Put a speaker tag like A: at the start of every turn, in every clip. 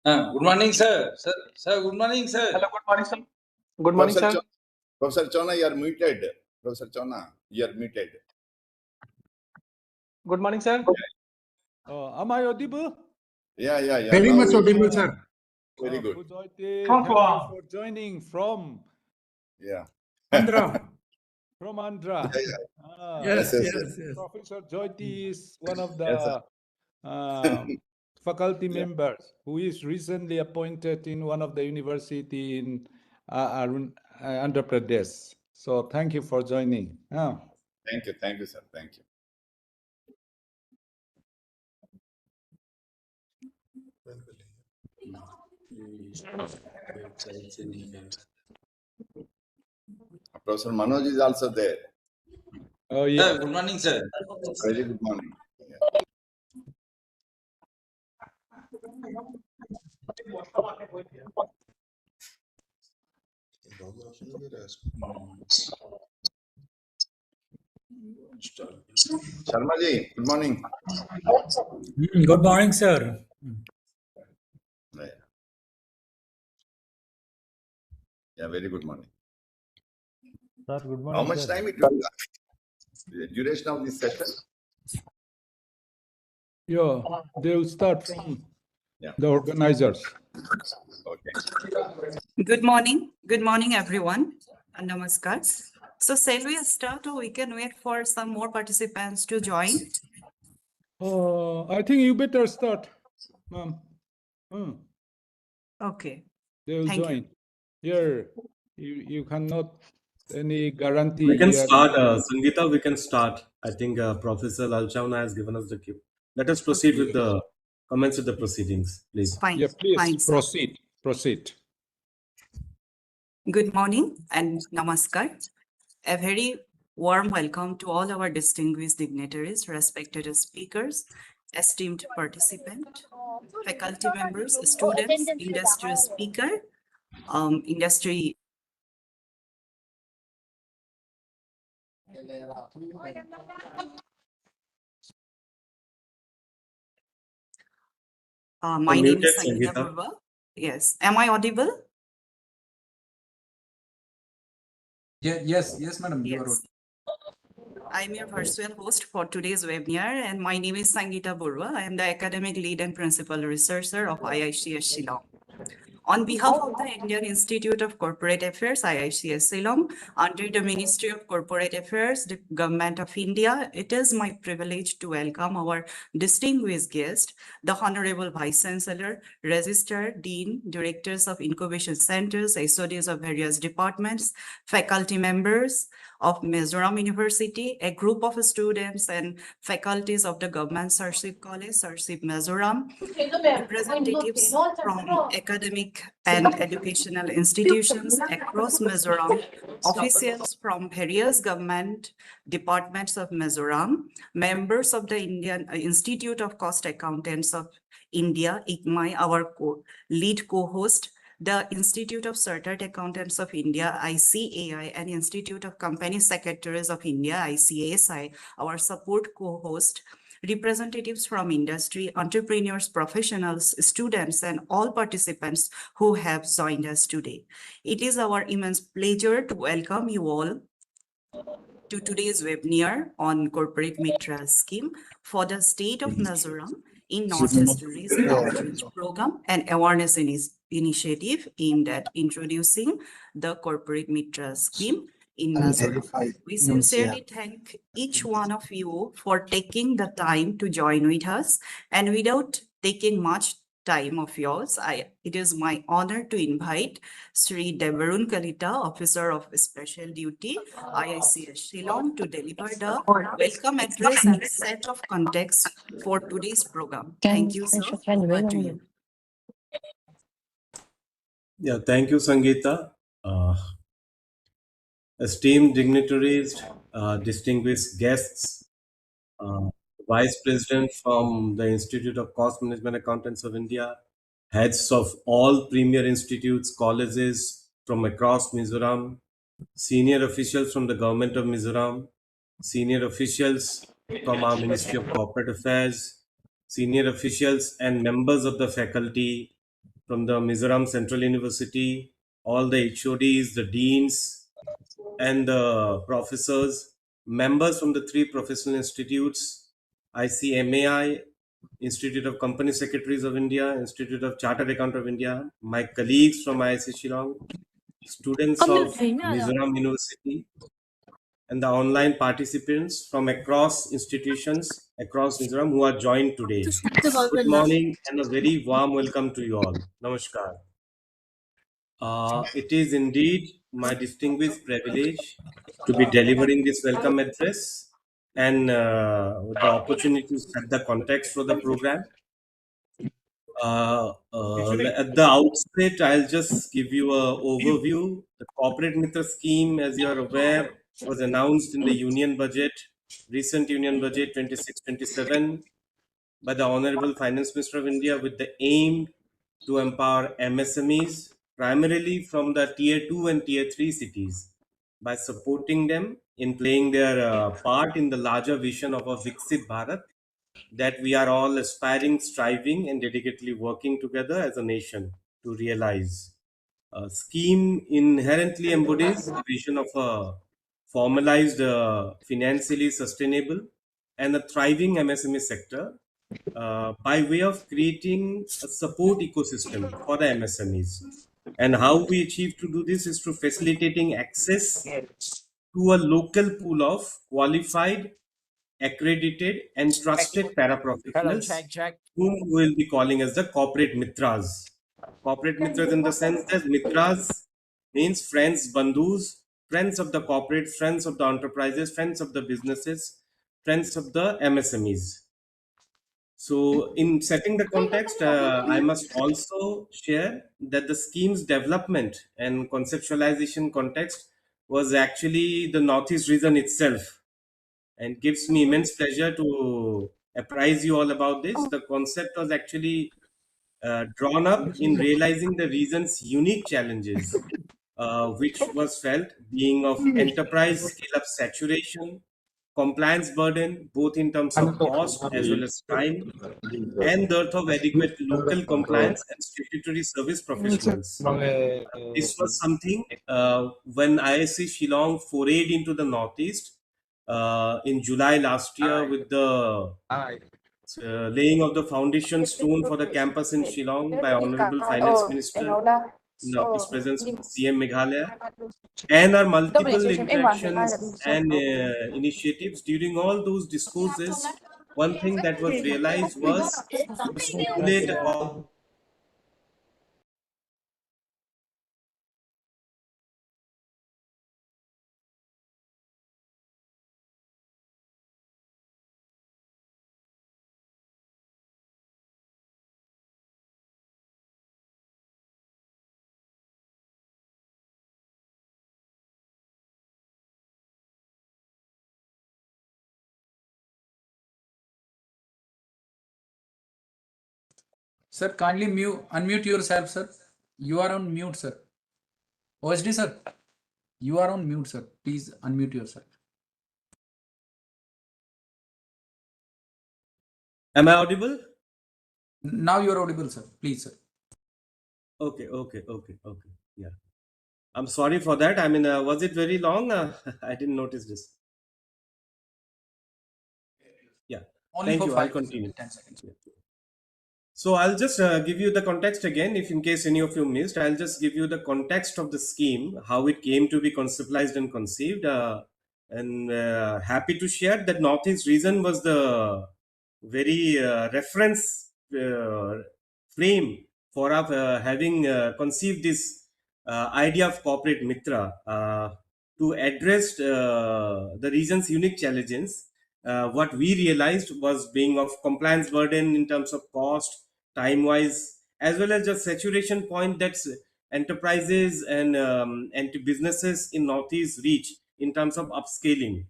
A: Good morning, sir. Sir, good morning, sir.
B: Hello, good morning, sir. Good morning, sir.
C: Professor Chona, you are muted. Professor Chona, you are muted.
B: Good morning, sir.
D: Am I audible?
C: Yeah.
E: Very much audible, sir.
C: Very good.
D: Thank you for joining from
E: Andhra.
D: from Andhra.
E: Yes.
D: Professor Jyoti is one of the faculty members who is recently appointed in one of the university in Andhra Pradesh. So thank you for joining.
C: Thank you, sir. Thank you. Professor Manoj is also there.
D: Oh yeah.
A: Sir, good morning, sir.
C: Very good morning. Sharma ji, good morning.
E: Good morning, sir.
C: Yeah, very good morning.
D: Sir, good morning.
C: How much time it will the duration of this session?
D: Yeah, they will start from the organizers.
C: Okay.
F: Good morning, everyone, and namaskar. So, shall we start, or we can wait for some more participants to join?
D: I think you better start, ma'am.
F: Okay.
D: They will
F: Thank
D: join. Here, you cannot any guarantee.
G: We can
D: here.
G: start, Sangeeta. We can start. I think Professor Lalchauna has given us the cue. Let us proceed with the comments of the proceedings, please.
F: Fine.
D: Yeah, please
F: Fine, sir.
D: proceed.
F: Good morning and namaskar. A very warm welcome to all our distinguished dignitaries, respected speakers, esteemed participants, faculty members, students, industry speaker, industry. My name is Sangeeta Burwa. Yes. Am I audible?
E: Yes, madam.
F: Yes. I'm your virtual host for today's webinar, and my name is Sangeeta Burwa. I am the academic lead and principal researcher of IICS Shillong. On behalf of the Indian Institute of Corporate Affairs, IICS Shillong, under the Ministry of Corporate Affairs, the Government of India, it is my privilege to welcome our distinguished guest, the Honorable Vice Chancellor, Registrar, Dean, Directors of Incubation Centers, HODs of various departments, faculty members of Mizoram University, a group of students and faculties of the Government Sarship College, Sarship Mizoram, representatives from academic and educational institutions across Mizoram, officials from various government departments of Mizoram, members of the Indian Institute of Cost Accountants of India, ICMAI, our lead co-host, the Institute of Chartered Accountants of India, ICAI, and Institute of Company Secretaries of India, ICASI, our support co-host, representatives from industry, entrepreneurs, professionals, students, and all participants who have joined us today. It is our immense pleasure to welcome you all to today's webinar on Corporate Mitra scheme for the state of Mizoram in Northeast Region Outreach Program and Awareness Initiative aimed at introducing the Corporate Mitra scheme in Mizoram. We sincerely thank each one of you for taking the time to join with us, and without taking much time of yours, it is my honor to invite Sri Devarun Kalita, Officer of Special Duty, IICS Shillong, to deliver the welcome address and set of context for today's program. Thank you, sir. Over to you.
G: Yeah, thank you, Sangeeta. Esteemed dignitaries, distinguished guests, Vice President from the Institute of Cost Management Accountants of India, heads of all premier institutes, colleges from across Mizoram, senior officials from the Government of Mizoram, senior officials from our Ministry of Corporate Affairs, senior officials and members of the faculty, from the Mizoram Central University, all the HODs, the deans, and the professors, members from the three professional institutes, ICMAI, Institute of Company Secretaries of India, Institute of Chartered Accountant of India, my colleagues from IIC Shillong, students of Mizoram University, and the online participants from across institutions across Mizoram who are joined today. Good morning and a very warm welcome to you all. Namaskar. It is indeed my distinguished privilege to be delivering this welcome address and with the opportunity to set the context for the program. At the outset, I'll just give you an overview. The Corporate Mitra scheme, as you are aware, was announced in the Union Budget, recent Union Budget 26-27, by the Honorable Finance Minister of India with the aim to empower MSMEs, primarily from the Tier 2 and Tier 3 cities, by supporting them in playing their part in the larger vision of a Viksit Bharat that we are all aspiring, striving, and dedicatedly working together as a nation to realize. A scheme inherently embodies a vision of a formalized, financially sustainable, and a thriving MSME sector by way of creating a support ecosystem for the MSMEs. And how we achieve to do this is through facilitating access to a local pool of qualified, accredited, and trusted paraprofessionals whom we will be calling as the corporate mitras. Corporate mitras in the sense that mitras means friends, bandhus, friends of the corporate, friends of the enterprises, friends of the businesses, friends of the MSMEs. So, in setting the context, I must also share that the scheme's development and conceptualization context was actually the Northeast region itself, and gives me immense pleasure to apprise you all about this. The concept was actually drawn up in realizing the region's unique challenges, which was felt being of enterprise scale up saturation, compliance burden, both in terms of cost as well as time, and dearth of adequate local compliance and statutory service professionals. This was something when ISC Shillong forayed into the Northeast in July last year with the laying of the foundation stone for the campus in Shillong by Honorable Finance Minister in his presence of CM Meghalaya, and our multiple interactions and initiatives. During all those discourses, one thing that was realized was to stimulate a
H: Sir, kindly unmute yourself, sir. You are on mute, sir. OSD, sir. You are on mute, sir. Please unmute yourself.
G: Am I audible?
H: Now you are audible, sir. Please, sir.
G: Okay. Yeah. I'm sorry for that. I mean, was it very long? I didn't notice this. Yeah.
H: Only
G: Thank
H: for
G: you. I'll
H: 5
G: continue.
H: 10 seconds.
G: Yeah. So I'll just give you the context again, if in case any of you missed, I'll just give you the context of the scheme, how it came to be conceptualized and conceived. And happy to share that Northeast region was the very reference frame for having conceived this idea of corporate mitra to address the region's unique challenges. What we realized was being of compliance burden in terms of cost, time wise, as well as just saturation point that enterprises and to businesses in Northeast reach in terms of upscaling,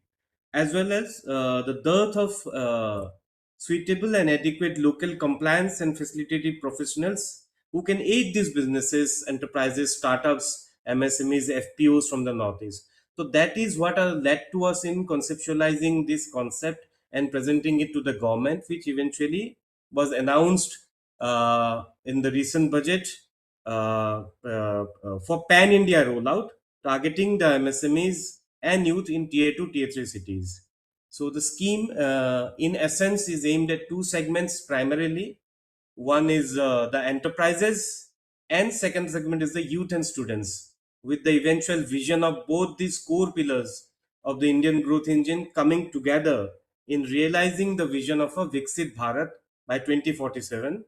G: as well as the dearth of suitable and adequate local compliance and facilitative professionals who can aid these businesses, enterprises, startups, MSMEs, FPOs from the Northeast. So that is what led to us in conceptualizing this concept and presenting it to the government, which eventually was announced in the recent budget for pan-India rollout, targeting the MSMEs and youth in Tier 2, Tier 3 cities. So the scheme, in essence, is aimed at two segments primarily. One is the enterprises, and second segment is the youth and students, with the eventual vision of both these core pillars of the Indian growth engine coming together in realizing the vision of a Viksit Bharat by 2047.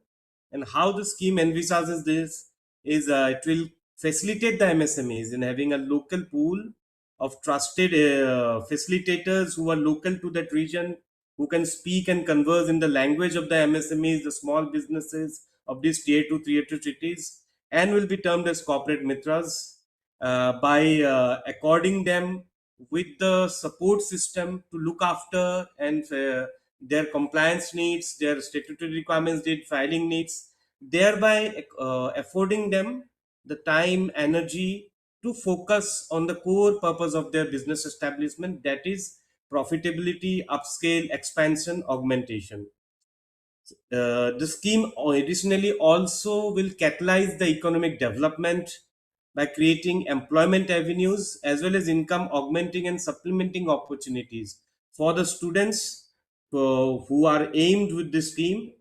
G: And how the scheme envisages this is it will facilitate the MSMEs in having a local pool of trusted facilitators who are local to that region, who can speak and converse in the language of the MSMEs, the small businesses of these tier 2, tier 3 cities, and will be termed as corporate mitras by according them with the support system to look after and their compliance needs, their statutory requirements, their filing needs, thereby affording them the time, energy to focus on the core purpose of their business establishment, that is profitability, upscale, expansion, augmentation. The scheme additionally also will catalyze the economic development by creating employment avenues as well as income augmenting and supplementing opportunities for the students who are aimed with this scheme.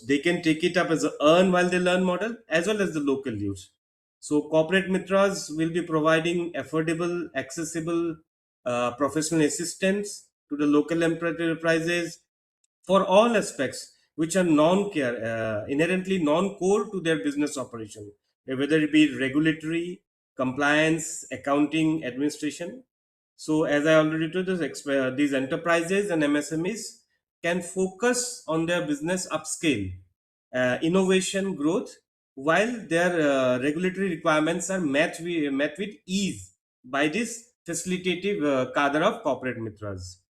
G: They can take it up as a earn while they learn model as well as the local use. So corporate mitras will be providing affordable, accessible professional assistance to the local enterprises for all aspects which are inherently non-core to their business operation, whether it be regulatory, compliance, accounting, administration. So as I already told, these enterprises and MSMEs can focus on their business upscale, innovation, growth, while their regulatory requirements are met with ease by this facilitative cadre of corporate mitras.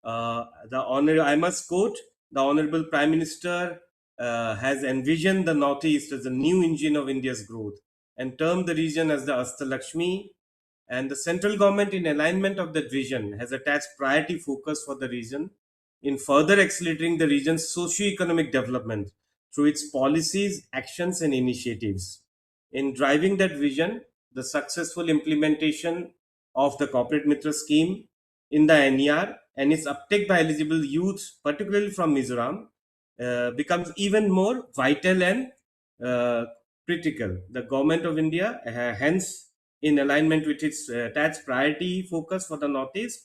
G: I must quote, the Honorable Prime Minister has envisioned the Northeast as a new engine of India's growth and termed the region as the Astalakshmi. And the central government, in alignment of that vision, has attached priority focus for the region in further accelerating the region's socio-economic development through its policies, actions, and initiatives. In driving that vision, the successful implementation of the Corporate Mitra scheme in the NER and its uptake by eligible youth, particularly from Mizoram, becomes even more vital and critical. The Government of India, hence, in alignment with its attached priority focus for the Northeast,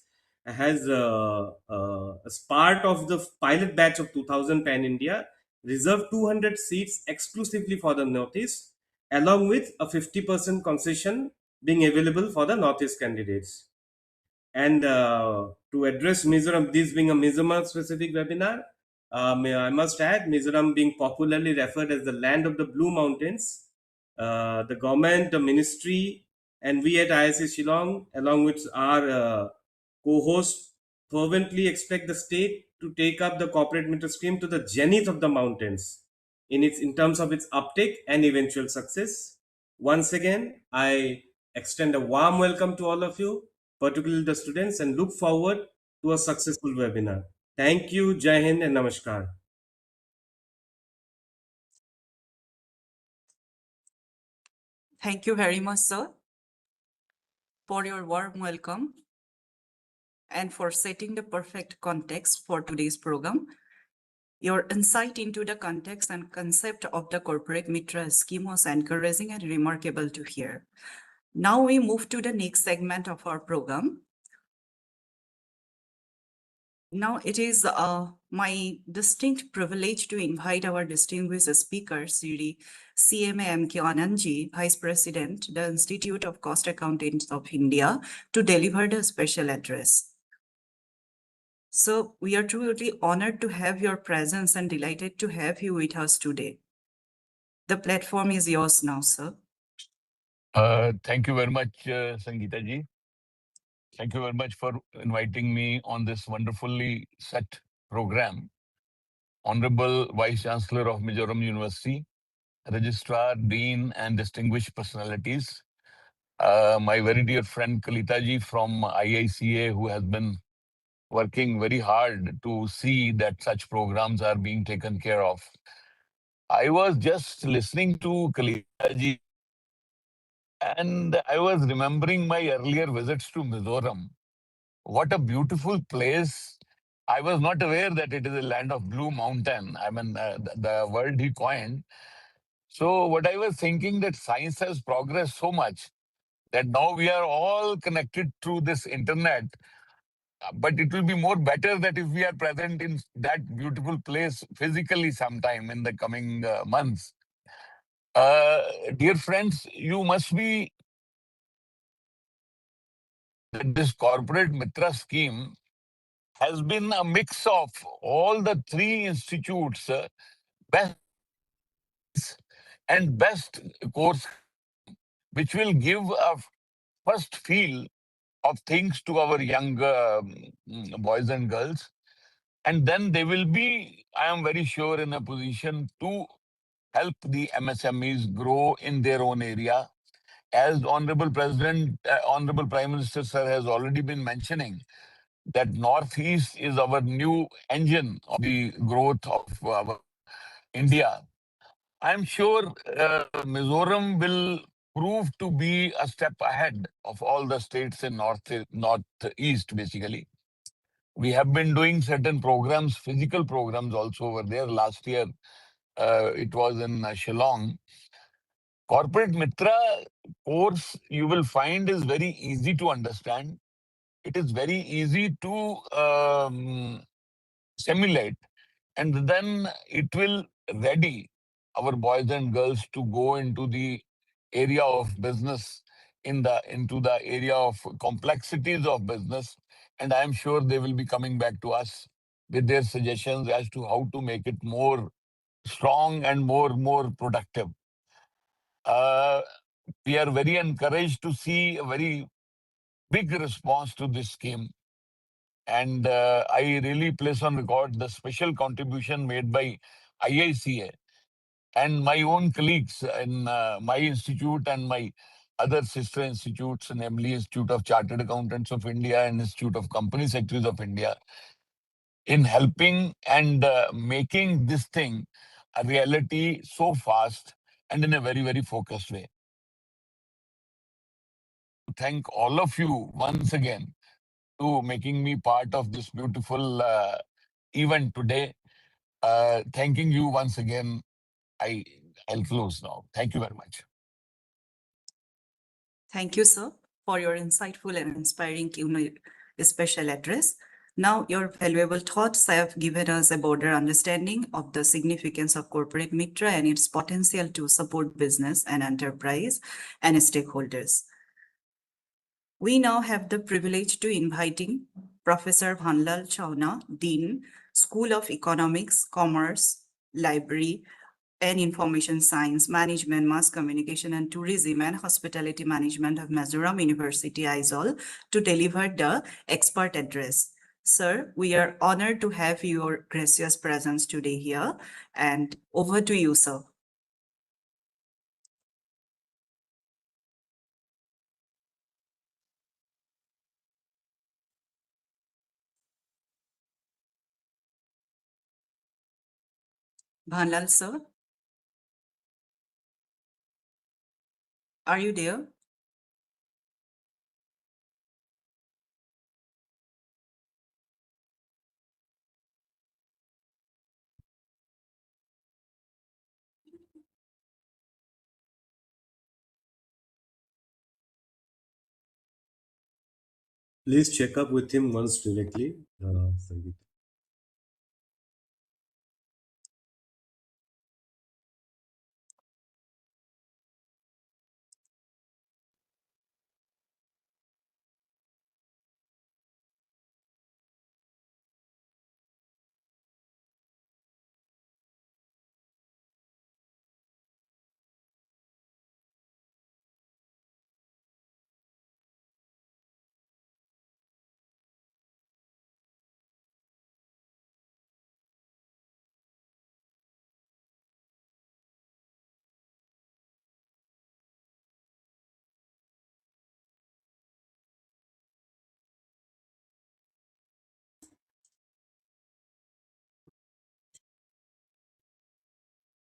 G: has, as part of the pilot batch of 2000 Pan India, reserved 200 seats exclusively for the Northeast, along with a 50% concession being available for the Northeast candidates. And to address Mizoram, this being a Mizoram specific webinar, I must add, Mizoram being popularly referred as the land of the Blue Mountains, the government, the ministry, and we at IISc Shillong, along with our co-host, fervently expect the state to take up the corporate meter scheme to the zenith of the mountains in terms of its uptake and eventual success. Once again, I extend a warm welcome to all of you, particularly the students, and look forward to a successful webinar. Thank you, Jai Hind and Namaskar.
F: Thank you very much, sir, for your warm welcome and for setting the perfect context for today's program. Your insight into the context and concept of the corporate Mitra scheme was encouraging and remarkable to hear. Now we move to the next segment of our program. Now it is my distinct privilege to invite our distinguished speaker, Sri CMA M.K. Anandji, Vice President, the Institute of Cost Accountants of India, to deliver the special address. So we are truly honored to have your presence and delighted to have you with us today. The platform is yours now, sir.
I: Thank you very much, Sangeeta ji. Thank you very much for inviting me on this wonderfully set program. Honorable Vice Chancellor of Mizoram University, Registrar, Dean, and distinguished personalities. My very dear friend Kalita ji from IICA, who has been working very hard to see that such programs are being taken care of. I was just listening to Kalitaji and I was remembering my earlier visits to Mizoram. What a beautiful place. I was not aware that it is a land of blue mountain. I mean, the word he coined. So what I was thinking that science has progressed so much that now we are all connected through this internet. But it will be more better that if we are present in that beautiful place physically sometime in the coming months. Dear friends, you must be this corporate Mitra scheme has been a mix of all the three institutes, best and best course, which will give a first feel of things to our young boys and girls. And then they will be, I am very sure, in a position to help the MSMEs grow in their own area. As Honorable Prime Minister Sir has already been mentioning, that Northeast is our new engine of the growth of our India. I'm sure Mizoram will prove to be a step ahead of all the states in Northeast, basically. We have been doing certain programs, physical programs also over there. Last year, it was in Shillong. Corporate Mitra course, you will find, is very easy to understand. It is very easy to simulate, and then it will ready our boys and girls to go into the area of business, into the area of complexities of business, and I am sure they will be coming back to us with their suggestions as to how to make it more strong and more productive. Uh, we are very encouraged to see a very big response to this scheme. And I really place on record the special contribution made by IICA and my own colleagues in my institute and my other sister institutes, namely Institute of Chartered Accountants of India and Institute of Company Secretaries of India, in helping and making this thing a reality so fast and in a very focused way. Thank all of you once again to making me part of this beautiful event today. Thanking you once again. I'll close now. Thank you very much.
F: Thank you, sir, for your insightful and inspiring special address. Now, your valuable thoughts have given us a broader understanding of the significance of corporate Mitra and its potential to support business and enterprise and stakeholders. We now have the privilege to inviting Professor Bhanlal Chawna, Dean, School of Economics, Commerce, Library, and Information Science, Management, Mass Communication and Tourism and Hospitality Management of Mizoram University, Aizawl, to deliver the expert address. Sir, we are honored to have your gracious presence today here, and over to you, sir. Bhanlal, sir, are you there?
G: Please check up with him once directly, Sangeeta.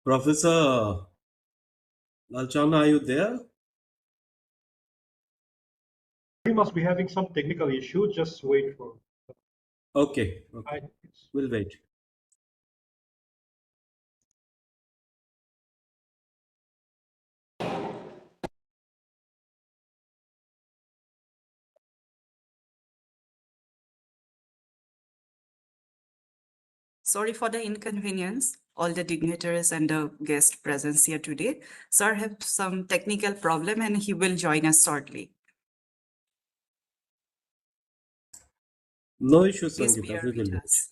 G: Professor Lalchana, are you there?
B: We must be having some technical issue. Just wait for.
G: Okay,
B: I,
G: we'll wait.
F: Sorry for the inconvenience, all the dignitaries and the guest presence here today. Sir have some technical problem and he will join us shortly.
G: No issues,
F: Please
G: Sangeeta.
F: bear
G: We will
F: with
G: wait.
F: us.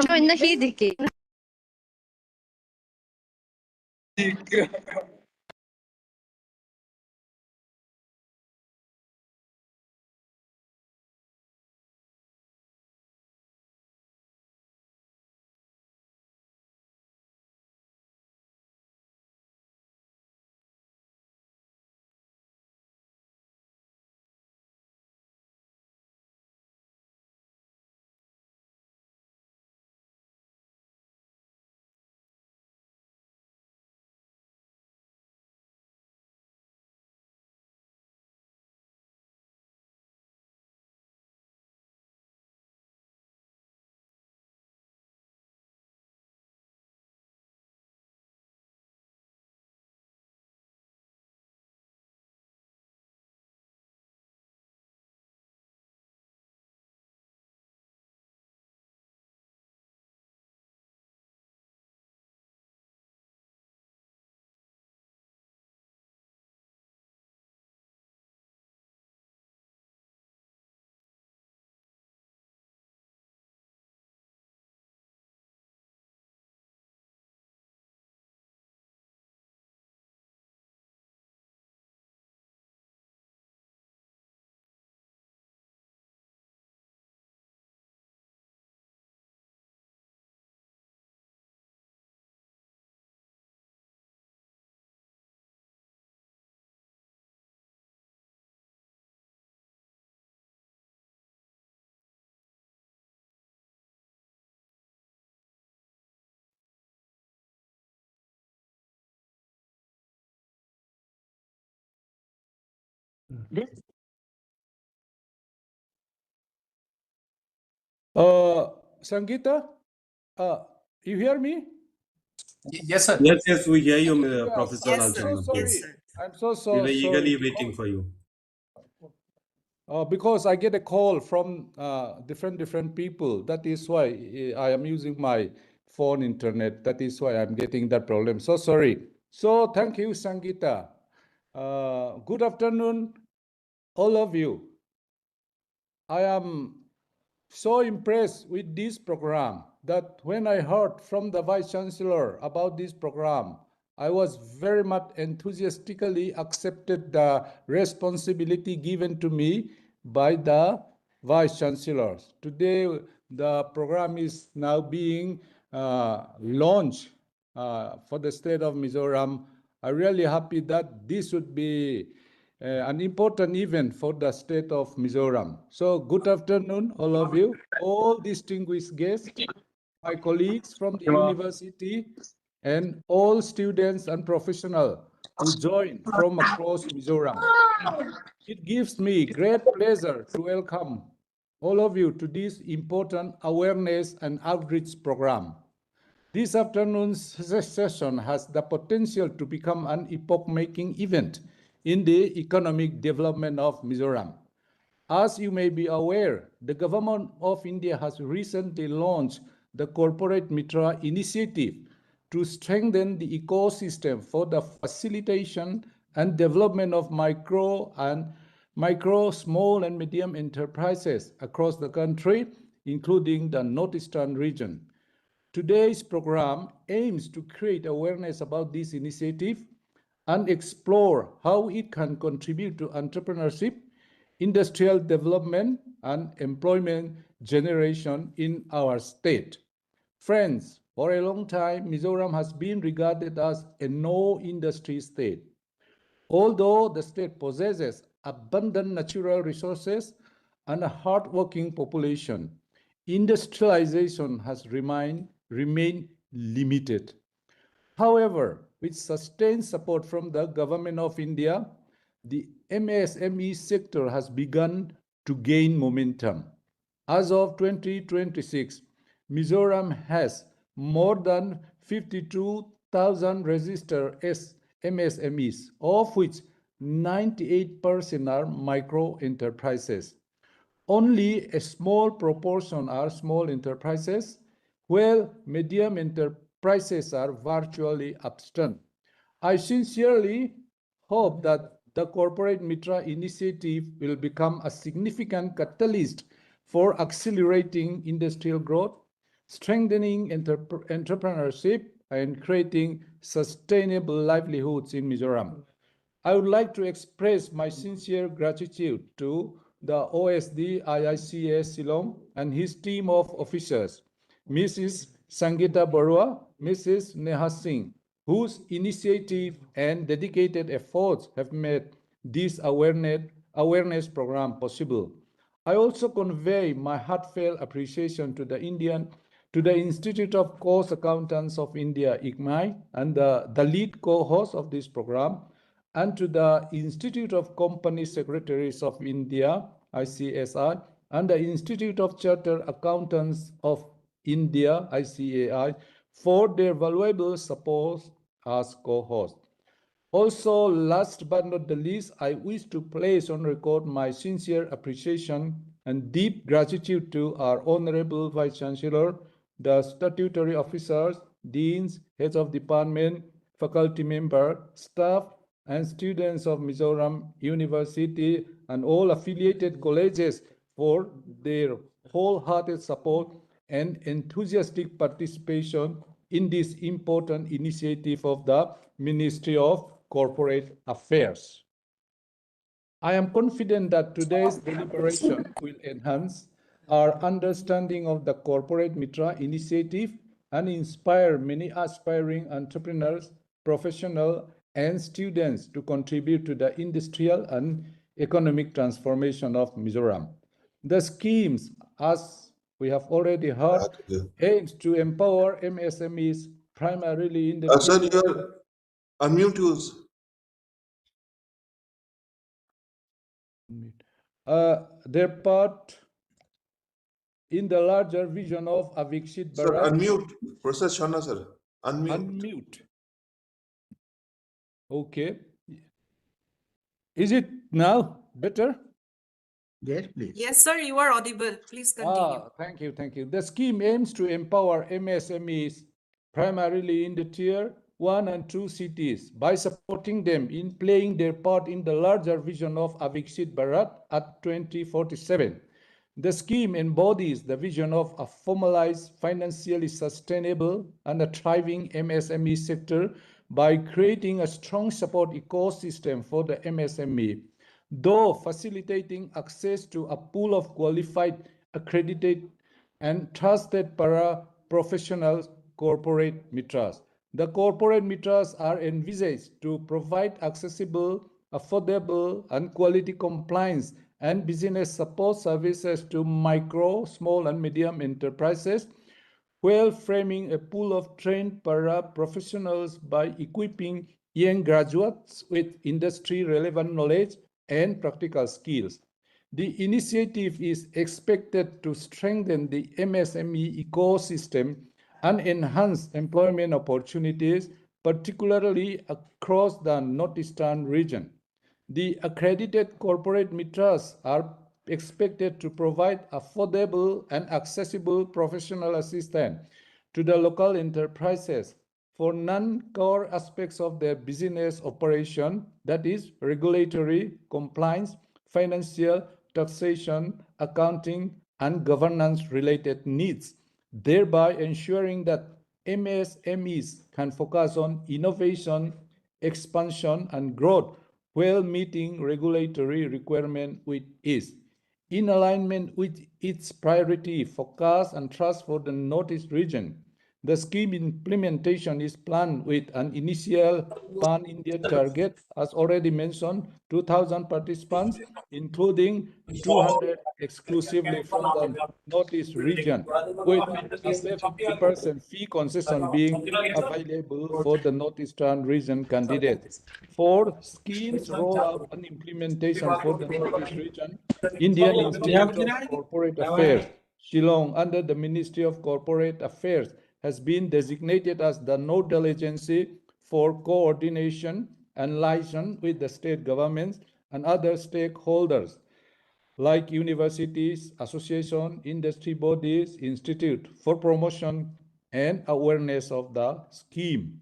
J: join the Hidiki.
D: Sangeeta, you hear me?
H: Yes, sir.
G: Yes, yes, we hear you,
D: Yes,
G: Professor
F: Yes,
D: I'm
F: sir.
D: so
G: Lalchana.
D: sorry.
F: Yes, sir.
D: I'm so
G: We were
D: sorry.
G: eagerly waiting for you.
D: Because I get a call from different people. That is why I am using my phone internet. That is why I'm getting that problem. So sorry. So thank you, Sangeeta. Good afternoon, all of you. I am so impressed with this program that when I heard from the Vice Chancellor about this program, I was very much enthusiastically accepted the responsibility given to me by the Vice Chancellors. Today, the program is now being launched for the state of Mizoram. I'm really happy that this would be an important event for the state of Mizoram. So good afternoon, all of you, all distinguished guests, my colleagues from the university, and all students and professionals who join from across Mizoram. It gives me great pleasure to welcome all of you to this important awareness and outreach program. This afternoon's session has the potential to become an epoch-making event in the economic development of Mizoram. As you may be aware, the government of India has recently launched the Corporate Mitra initiative to strengthen the ecosystem for the facilitation and development of micro and micro, small, and medium enterprises across the country, including the Northeastern region. Today's program aims to create awareness about this initiative and explore how it can contribute to entrepreneurship, industrial development, and employment generation in our state. Friends, for a long time, Mizoram has been regarded as a no-industry state. Although the state possesses abundant natural resources and a hardworking population, industrialization has remained limited. However, with sustained support from the Government of India, the MSME sector has begun to gain momentum. As of 2026, Mizoram has more than 52,000 registered MSMEs, of which 98% are micro enterprises. Only a small proportion are small enterprises, while medium enterprises are virtually absent. I sincerely hope that the Corporate Mitra initiative will become a significant catalyst for accelerating industrial growth, strengthening entrepreneurship, and creating sustainable livelihoods in Mizoram. I would like to express my sincere gratitude to the OSD IICS Shillong and his team of officers, Mrs. Sangeeta Barua, Mrs. Neha Singh, whose initiative and dedicated efforts have made this awareness program possible. I also convey my heartfelt appreciation to the Institute of Cost Accountants of India, ICMAI, and the lead co-host of this program, and to the Institute of Company Secretaries of India, ICSI, and the Institute of Chartered Accountants of India, ICAI, for their valuable support as co-host. Also, last but not the least, I wish to place on record my sincere appreciation and deep gratitude to our Honorable Vice Chancellor, the statutory officers, deans, heads of department, faculty member, staff, and students of Mizoram University and all affiliated colleges for their wholehearted support and enthusiastic participation in this important initiative of the Ministry of Corporate Affairs. I am confident that today's deliberation will enhance our understanding of the Corporate Mitra initiative and inspire many aspiring entrepreneurs, professionals, and students to contribute to the industrial and economic transformation of Mizoram. The schemes, as we have already heard, aims to empower MSMEs primarily in the
K: Sir, you are unmute use.
D: Their part in the larger vision of Avikshit
K: Sir,
D: Bharat.
K: unmute. Process Shana, sir.
D: Unmute. Okay. Is it now better?
E: Yes, please.
F: Yes, sir, you are audible. Please continue.
D: Thank you, thank you. The scheme aims to empower MSMEs primarily in the tier 1 and 2 cities by supporting them in playing their part in the larger vision of Avikshit Bharat at 2047. The scheme embodies the vision of a formalized, financially sustainable, and a thriving MSME sector by creating a strong support ecosystem for the MSME, though facilitating access to a pool of qualified, accredited, and trusted para-professional corporate mitras. The corporate mitras are envisaged to provide accessible, affordable, and quality compliance and business support services to micro, small, and medium enterprises, while framing a pool of trained para-professionals by equipping young graduates with industry-relevant knowledge and practical skills. The initiative is expected to strengthen the MSME ecosystem and enhance employment opportunities, particularly across the Northeastern region. The accredited corporate mitras are expected to provide affordable and accessible professional assistance to the local enterprises for non-core aspects of their business operation, that is, regulatory compliance, financial, taxation, accounting, and governance-related needs, thereby ensuring that MSMEs can focus on innovation, expansion, and growth while meeting regulatory requirements with ease. In alignment with its priority, focus, and trust for the Northeast region, the scheme implementation is planned with an initial pan-India target, as already mentioned, 2,000 participants, including 200 exclusively from the Northeast region, with a 70% fee concession being available for the Northeastern region candidates. For schemes rollout and implementation for the Northeast region, Indian Institute of Corporate Affairs, Shillong, under the Ministry of Corporate Affairs, has been designated as the nodal agency for coordination and liaison with the state governments and other stakeholders like universities, association, industry bodies, institute for promotion and awareness of the scheme.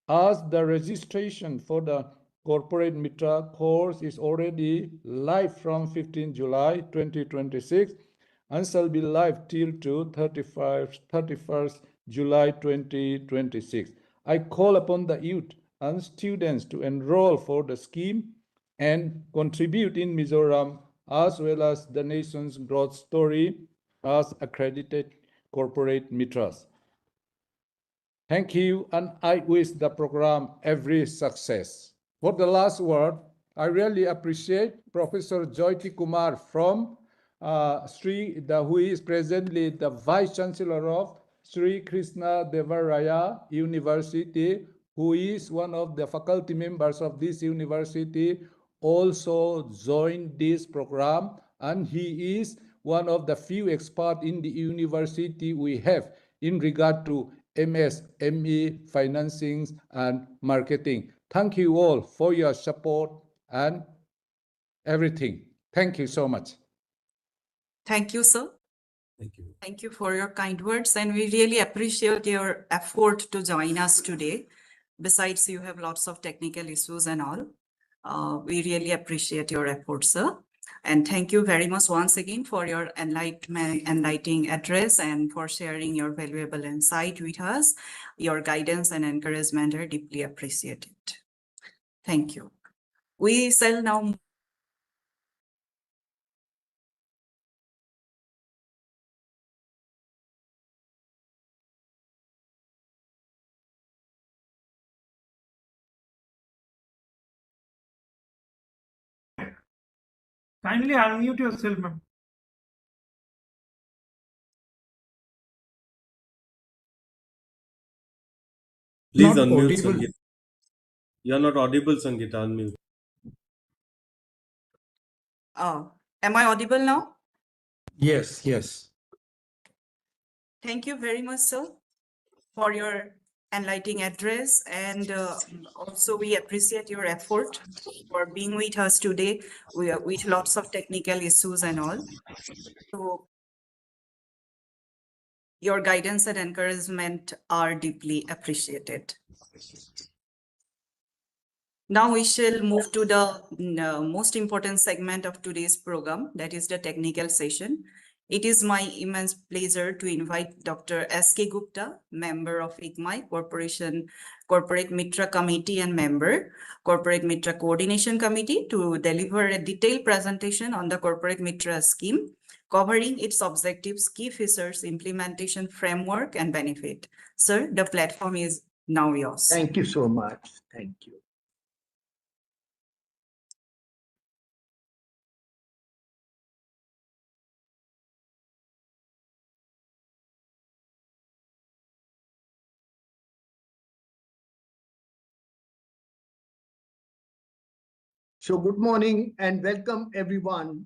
D: As the registration for the corporate Mitra course is already live from 15 July 2026 and shall be live till to 31st July 2026. I call upon the youth and students to enroll for the scheme and contribute in Mizoram as well as the nation's growth story as accredited corporate Mitras. Thank you, and I wish the program every success. For the last word, I really appreciate Professor Jyoti Kumar from who is presently the Vice Chancellor of Sri Krishna Devaraya University, who is one of the faculty members of this university, also joined this program, and he is one of the few experts in the university we have in regard to MSME financing and marketing. Thank you all for your support and everything. Thank you so much.
F: Thank you, sir.
G: Thank you.
F: Thank you for your kind words, and we really appreciate your effort to join us today. Besides, you have lots of technical issues and all. We really appreciate your effort, sir. And thank you very much once again for your enlightening address and for sharing your valuable insight with us. Your guidance and encouragement are deeply appreciated. Thank you. We shall now
L: Kindly unmute yourself, ma'am.
G: Please
E: Not
G: unmute,
E: audible.
G: Sangeeta. You are not audible, Sangeeta. Unmute.
F: am I audible now?
E: Yes, yes.
F: Thank you very much, sir, for your enlightening address. And also we appreciate your effort for being with us today with lots of technical issues and all. So your guidance and encouragement are deeply appreciated. Now we shall move to the most important segment of today's program, that is the technical session. It is my immense pleasure to invite Dr. S.K. Gupta, member of ICMI Corporate Mitra Committee and member, Corporate Mitra Coordination Committee, to deliver a detailed presentation on the Corporate Mitra scheme, covering its objectives, key features, implementation framework, and benefit. Sir, the platform is now yours.
E: Thank you so much. Thank you. So good morning and welcome everyone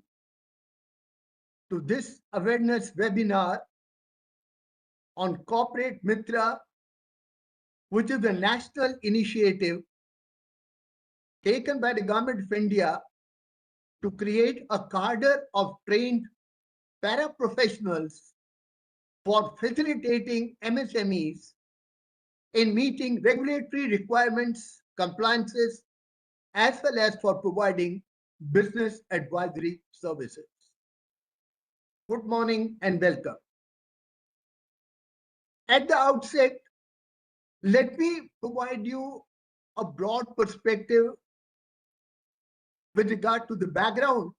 E: to this awareness webinar on Corporate Mitra, which is a national initiative taken by the Government of India to create a cadre of trained paraprofessionals for facilitating MSMEs in meeting regulatory requirements, compliances, as well as for providing business advisory services. Good morning and welcome. At the outset, let me provide you a broad perspective with regard to the background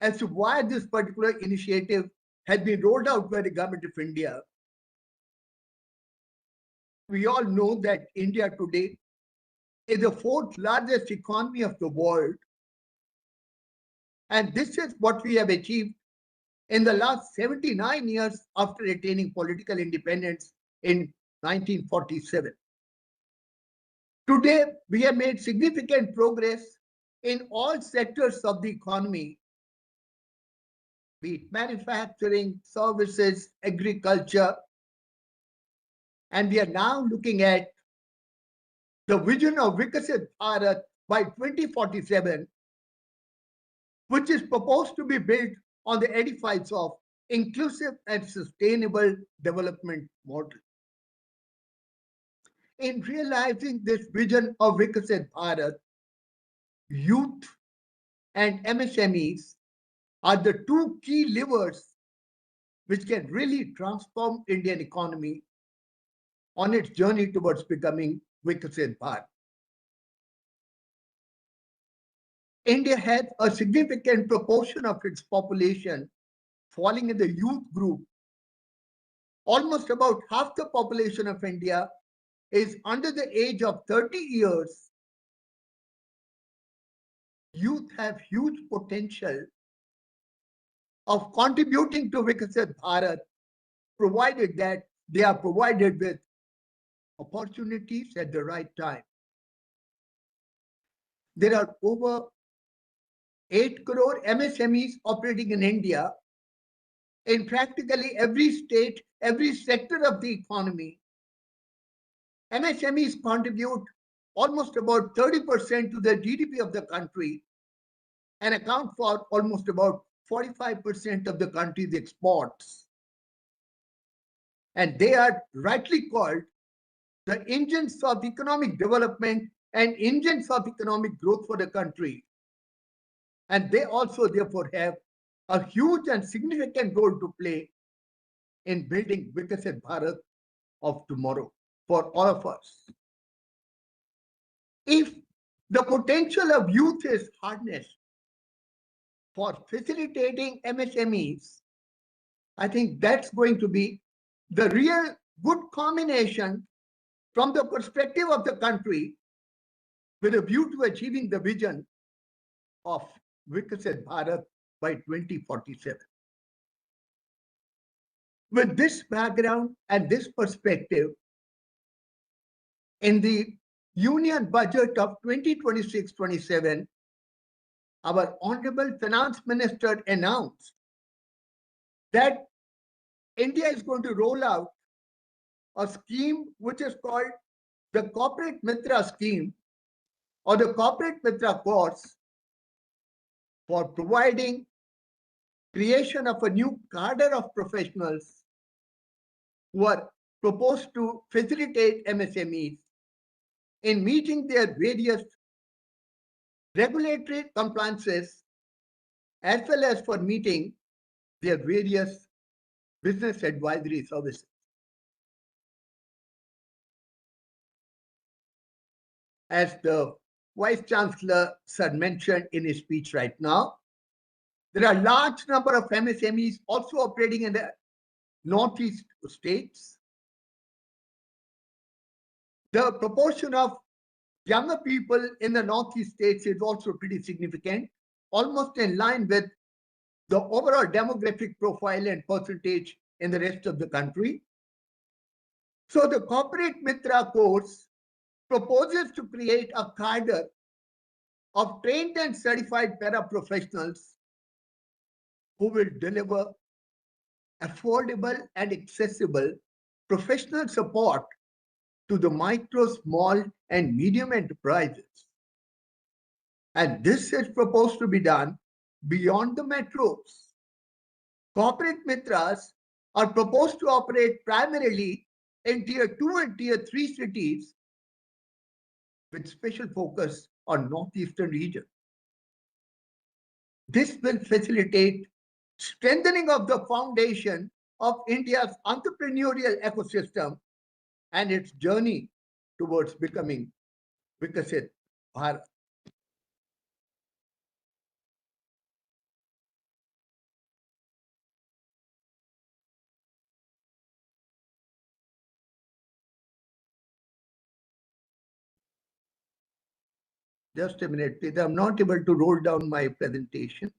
E: as to why this particular initiative has been rolled out by the government of India. We all know that India today is the fourth largest economy of the world. And this is what we have achieved in the last 79 years after attaining political independence in 1947. Today, we have made significant progress in all sectors of the economy, be it manufacturing, services, agriculture, and we are now looking at the vision of Viksit Bharat by 2047, which is proposed to be built on the edifice of inclusive and sustainable development model. In realizing this vision of Viksit Bharat, youth and MSMEs are the two key levers which can really transform Indian economy on its journey towards becoming Viksit Bharat. India has a significant proportion of its population falling in the youth group. Almost about half the population of India is under the age of 30 years. Youth have huge potential of contributing to Viksit Bharat, provided that they are provided with opportunities at the right time. There are over 8 crore MSMEs operating in India in practically every state, every sector of the economy. MSMEs contribute almost about 30% to the GDP of the country and account for almost about 45% of the country's exports. And they are rightly called the engines of economic development and engines of economic growth for the country. And they also therefore have a huge and significant role to play in building Viksit Bharat of tomorrow for all of us. If the potential of youth is harnessed for facilitating MSMEs, I think that's going to be the real good combination from the perspective of the country with a view to achieving the vision of Viksit Bharat by 2047. With this background and this perspective, in the Union Budget of 2026-27, our Honorable Finance Minister announced that India is going to roll out a scheme which is called the Corporate Mitra scheme or the Corporate Mitra course for providing creation of a new cadre of professionals who are proposed to facilitate MSMEs in meeting their various regulatory compliances as well as for meeting their various business advisory services. As the Vice Chancellor Sir mentioned in his speech right now, there are a large number of MSMEs also operating in the Northeast states. The proportion of younger people in the Northeast states is also pretty significant, almost in line with the overall demographic profile and percentage in the rest of the country. So the Corporate Mitra course proposes to create a cadre of trained and certified para-professionals who will deliver affordable and accessible professional support to the micro, small, and medium enterprises. And this is proposed to be done beyond the metros. Corporate Mitras are proposed to operate primarily in Tier 2 and Tier 3 cities with special focus on Northeastern region. This will facilitate strengthening of the foundation of India's entrepreneurial ecosystem and its journey towards becoming Vikasit Bharat. Just a minute, please. I'm not able to roll down my presentation.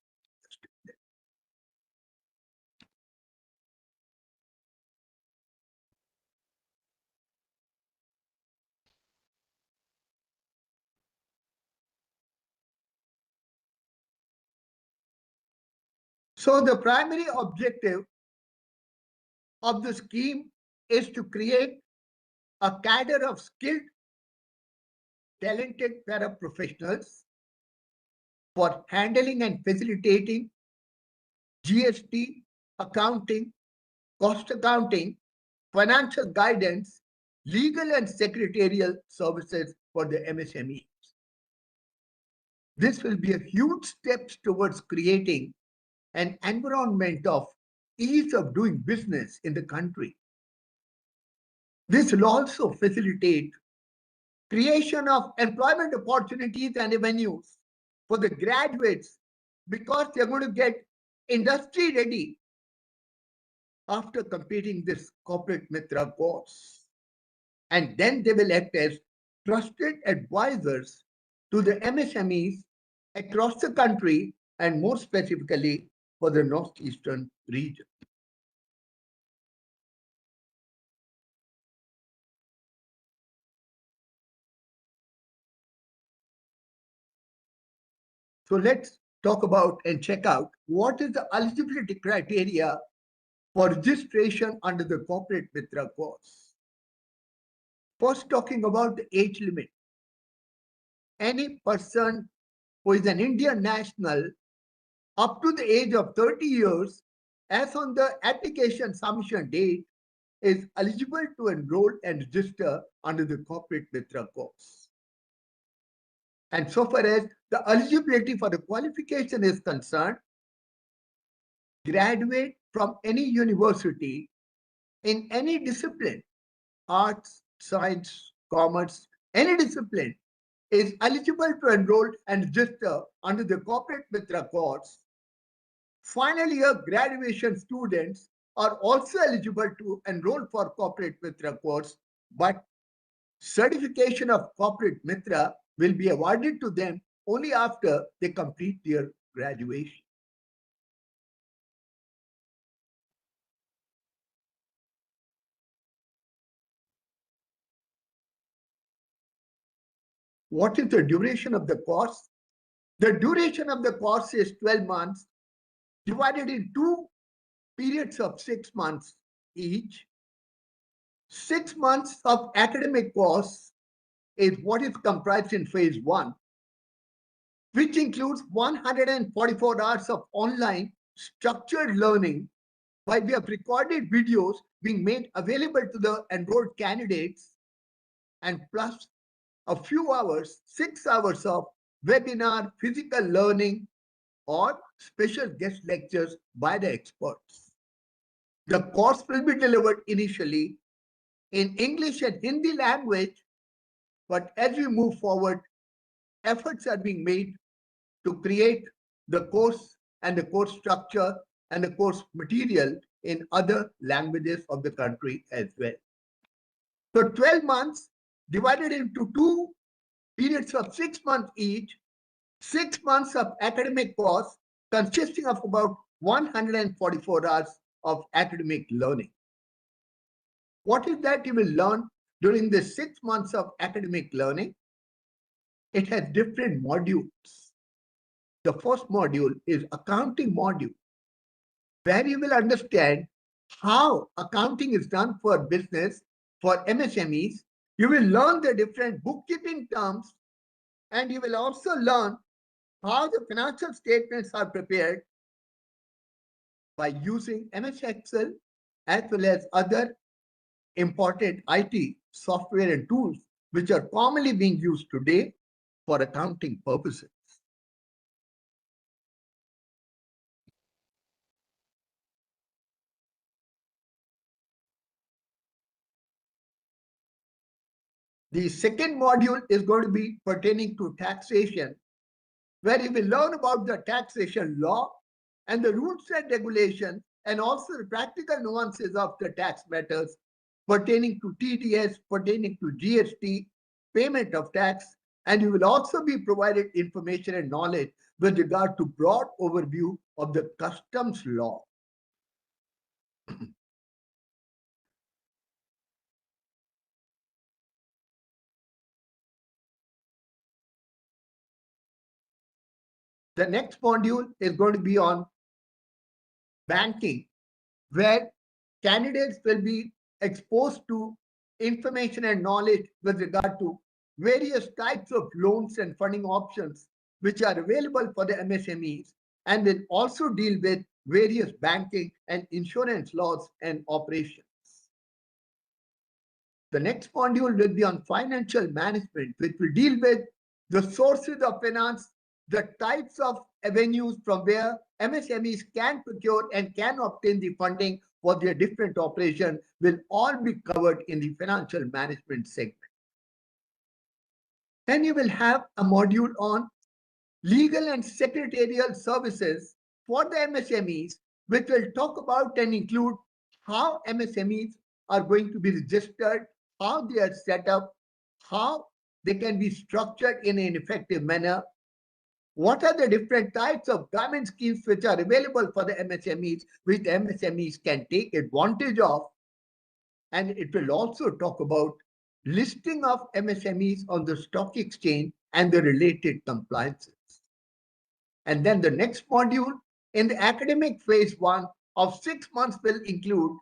E: So the primary objective of the scheme is to create a cadre of skilled, talented paraprofessionals for handling and facilitating GST, accounting, cost accounting, financial guidance, legal and secretarial services for the MSMEs. This will be a huge step towards creating an environment of ease of doing business in the country. This will also facilitate creation of employment opportunities and avenues for the graduates because they're going to get industry ready after completing this corporate Mitra course. And then they will act as trusted advisors to the MSMEs across the country and more specifically for the northeastern region. So let's talk about and check out what is the eligibility criteria for registration under the corporate Mitra course. First, talking about the age limit. Any person who is an Indian national up to the age of 30 years as on the application submission date is eligible to enroll and register under the corporate Mitra course. And so far as the eligibility for the qualification is concerned, graduate from any university in any discipline, arts, science, commerce, any discipline is eligible to enroll and register under the corporate Mitra course. Final year graduation students are also eligible to enroll for corporate Mitra course, but certification of corporate Mitra will be awarded to them only after they complete their graduation. What is the duration of the course? The duration of the course is 12 months, divided in two periods of 6 months each. 6 months of academic course is what is comprised in phase 1, which includes 144 hours of online structured learning by way of recorded videos being made available to the enrolled candidates, and plus a few hours, 6 hours of webinar, physical learning, or special guest lectures by the experts. The course will be delivered initially in English and Hindi language, but as we move forward, efforts are being made to create the course and the course structure and the course material in other languages of the country as well. So 12 months divided into two periods of 6 months each, 6 months of academic course consisting of about 144 hours of academic learning. What is that you will learn during the 6 months of academic learning? It has different modules. The first module is accounting module, where you will understand how accounting is done for business, for MSMEs. You will learn the different bookkeeping terms, and you will also learn how the financial statements are prepared by using MS Excel as well as other important IT software and tools which are commonly being used today for accounting purposes. The second module is going to be pertaining to taxation, where you will learn about the taxation law and the rules and regulations, and also the practical nuances of the tax matters pertaining to TDS, pertaining to GST, payment of tax, and you will also be provided information and knowledge with regard to broad overview of the customs law. The next module is going to be on banking, where candidates will be exposed to information and knowledge with regard to various types of loans and funding options which are available for the MSMEs, and will also deal with various banking and insurance laws and operations. The next module will be on financial management, which will deal with the sources of finance, the types of avenues from where MSMEs can procure and can obtain the funding for their different operations will all be covered in the financial management segment. Then you will have a module on legal and secretarial services for the MSMEs, which will talk about and include how MSMEs are going to be registered, how they are set up, how they can be structured in an effective manner, what are the different types of government schemes which are available for the MSMEs, which MSMEs can take advantage of, and it will also talk about listing of MSMEs on the stock exchange and the related compliances. And then the next module in the academic phase 1 of 6 months will include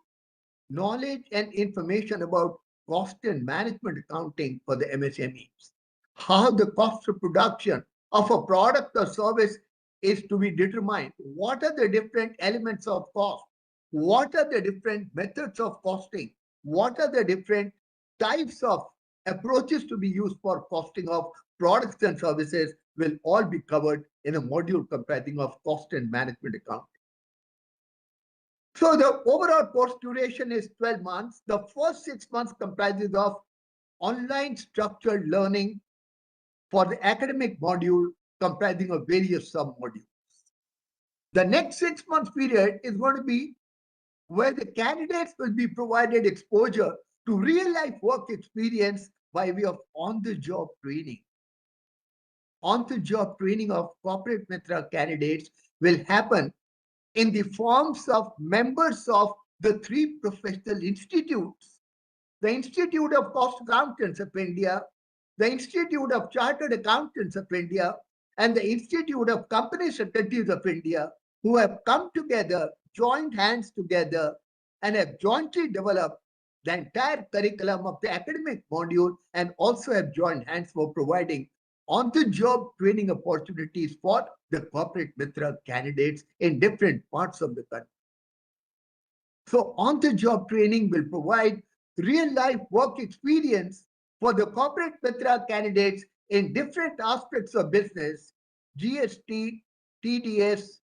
E: knowledge and information about cost and management accounting for the MSMEs, how the cost of production of a product or service is to be determined, what are the different elements of cost, what are the different methods of costing, what are the different types of approaches to be used for costing of products and services will all be covered in a module comprising of cost and management accounting. So the overall course duration is 12 months. The first 6 months comprises of online structured learning for the academic module comprising of various sub-modules. The next 6 months period is going to be where the candidates will be provided exposure to real-life work experience by way of on-the-job training. On-the-job training of corporate Mitra candidates will happen in the forms of members of the 3 professional institutes: the Institute of Cost Accountants of India, the Institute of Chartered Accountants of India, and the Institute of Company Secretaries of India, who have come together, joined hands together, and have jointly developed the entire curriculum of the academic module, and also have joined hands for providing on-the-job training opportunities for the corporate Mitra candidates in different parts of the country. So on-the-job training will provide real-life work experience for the corporate Mitra candidates in different aspects of business: GST, TDS,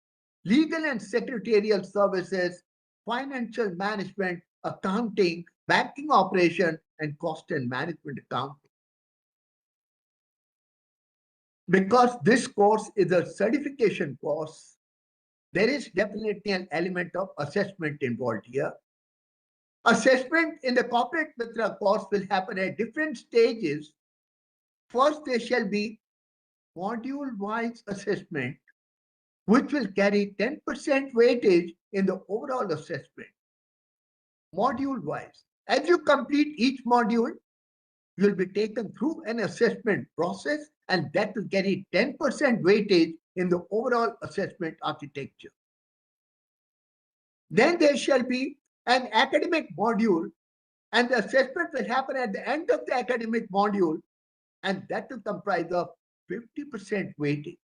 E: legal and secretarial services, financial management, accounting, banking operation, and cost and management accounting. Because this course is a certification course, there is definitely an element of assessment involved here. Assessment in the corporate Mitra course will happen at different stages. First, there shall be module-wise assessment, which will carry 10% weightage in the overall assessment. Module-wise, as you complete each module, you'll be taken through an assessment process, and that will carry 10% weightage in the overall assessment architecture. Then there shall be an academic module, and the assessment will happen at the end of the academic module, and that will comprise of 50% weightage.